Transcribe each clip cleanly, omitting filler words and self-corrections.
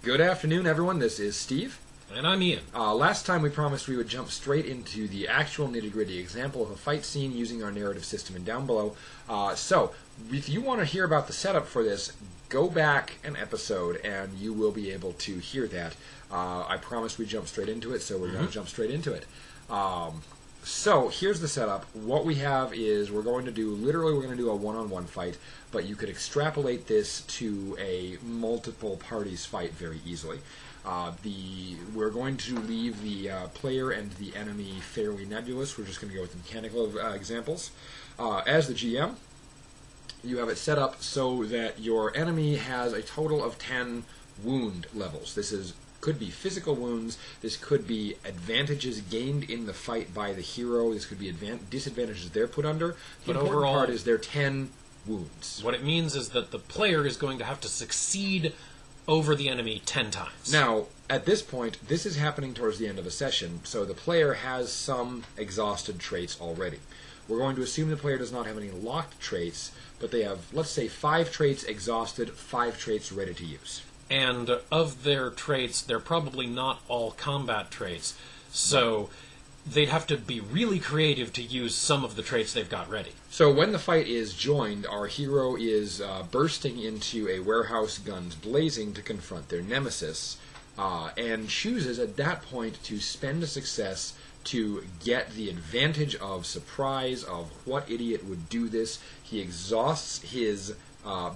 Good afternoon, everyone. This is Steve. And I'm Ian. Last time we promised we would jump straight into the actual nitty-gritty example of a fight scene using our narrative system in Downbelow. So, if you want to hear about the setup for this, go back an episode and you will be able to hear that. I promised we'd jump straight into it, so we're going to jump straight into it. So, here's the setup. What we have is we're going to do a one-on-one fight, but you could extrapolate this to a multiple parties fight very easily. We're going to leave the player and the enemy fairly nebulous. We're just going to go with mechanical examples. As the GM, you have it set up so that your enemy has a total of 10 wound levels. Could be physical wounds. This could be advantages gained in the fight by the hero. This could be disadvantages they're put under. The important part is their 10 wounds. What it means is that the player is going to have to succeed over the enemy 10 times. Now, at this point, this is happening towards the end of the session, so the player has some exhausted traits already. We're going to assume the player does not have any locked traits, but they have, let's say, 5 traits exhausted, 5 traits ready to use. And of their traits, they're probably not all combat traits, so they'd have to be really creative to use some of the traits they've got ready. So when the fight is joined, our hero is bursting into a warehouse, guns blazing, to confront their nemesis, and chooses at that point to spend a success to get the advantage of surprise, of what idiot would do this. He exhausts his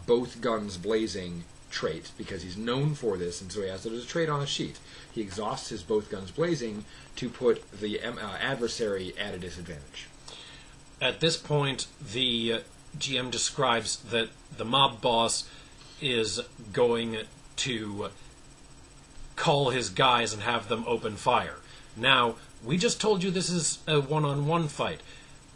both guns blazing trait, because he's known for this, and so he has it as a trait on a sheet. He exhausts his both guns blazing to put the adversary at a disadvantage. At this point, the GM describes that the mob boss is going to call his guys and have them open fire. Now, we just told you this is a one-on-one fight.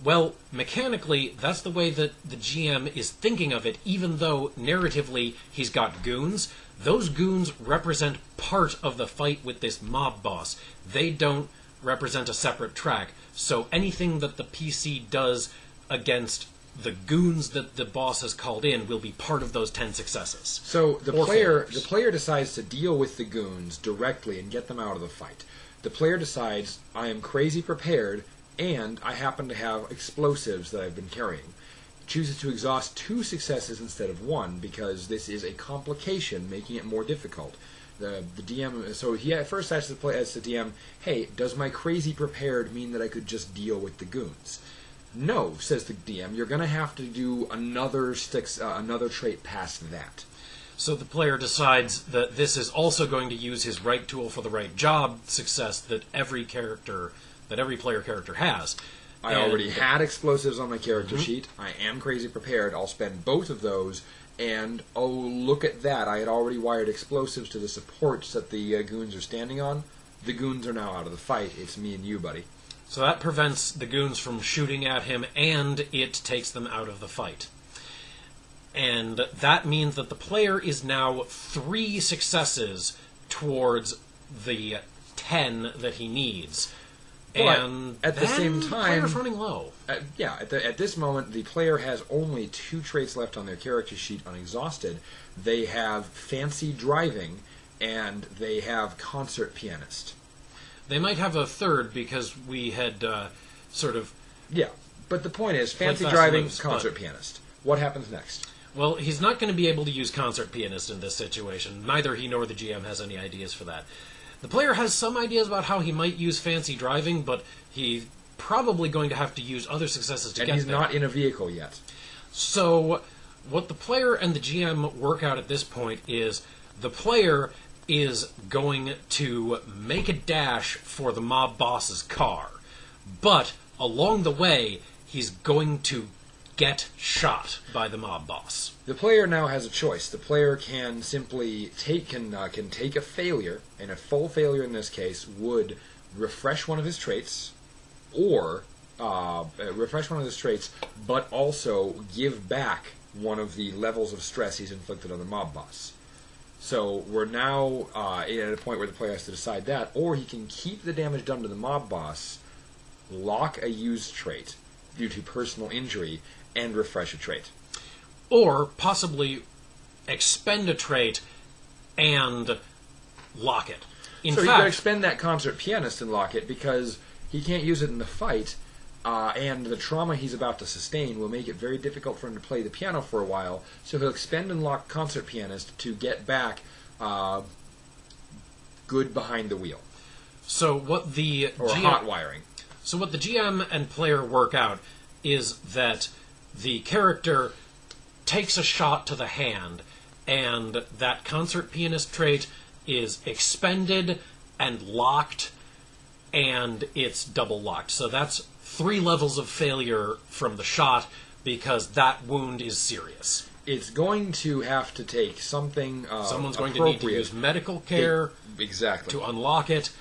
Well, mechanically, that's the way that the GM is thinking of it, even though, narratively, he's got goons. Those goons represent part of the fight with this mob boss. They don't represent a separate track, so anything that the PC does against the goons that the boss has called in will be part of those 10 successes. So the player decides to deal with the goons directly and get them out of the fight. The player decides, I am crazy prepared, and I happen to have explosives that I've been carrying. Chooses to exhaust 2 successes instead of 1, because this is a complication, making it more difficult. The DM, so he at first asks the DM, hey, does my crazy prepared mean that I could just deal with the goons? No, says the DM, you're going to have to do another trait past that. So the player decides that this is also going to use his right tool for the right job success that every player character has. I already had explosives on my character sheet. I am crazy prepared. I'll spend both of those, and oh, look at that. I had already wired explosives to the supports that the goons are standing on. The goons are now out of the fight. It's me and you, buddy. So that prevents the goons from shooting at him, and it takes them out of the fight. And that means that the player is now 3 successes towards the 10 that he needs. But and at the same time, the player's running low. At this moment, the player has only 2 traits left on their character sheet unexhausted. They have fancy driving, and they have concert pianist. They might have a third because we had sort of... Yeah, but the point is, fancy driving, concert pianist. What happens next? Well, he's not going to be able to use concert pianist in this situation. Neither he nor the GM has any ideas for that. The player has some ideas about how he might use fancy driving, but he's probably going to have to use other successes to get there. And he's not in a vehicle yet. So, what the player and the GM work out at this point is the player is going to make a dash for the mob boss's car. But, along the way, he's going to get shot by the mob boss. The player now has a choice. The player can simply take a failure, and a full failure in this case would refresh one of his traits, or but also give back one of the levels of stress he's inflicted on the mob boss. So we're now at a point where the player has to decide that, or he can keep the damage done to the mob boss, lock a used trait due to personal injury, and refresh a trait. Or possibly expend a trait and lock it. In so fact, he could expend that concert pianist and lock it because he can't use it in the fight, and the trauma he's about to sustain will make it very difficult for him to play the piano for a while. So he'll expend and lock concert pianist to get back good behind the wheel. So what the or GM, hot wiring. So what the GM and player work out is that the character takes a shot to the hand, and that concert pianist trait is expended and locked, and it's double locked. So that's 3 levels of failure from the shot because that wound is serious. It's going to have to take something Someone's going to need to use medical care exactly to unlock it,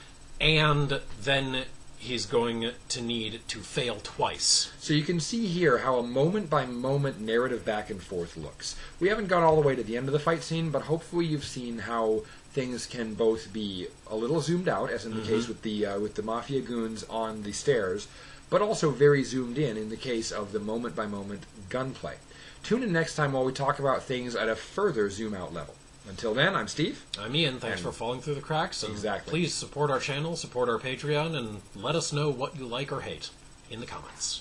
and then he's going to need to fail twice. So you can see here how a moment-by-moment narrative back and forth looks. We haven't got all the way to the end of the fight scene, but hopefully you've seen how things can both be a little zoomed out, as in the case with the Mafia goons on the stairs, but also very zoomed in the case of the moment-by-moment gunplay. Tune in next time while we talk about things at a further zoom-out level. Until then, I'm Steve. I'm Ian. Thanks for falling through the cracks. And exactly. Please support our channel, support our Patreon, and let us know what you like or hate in the comments.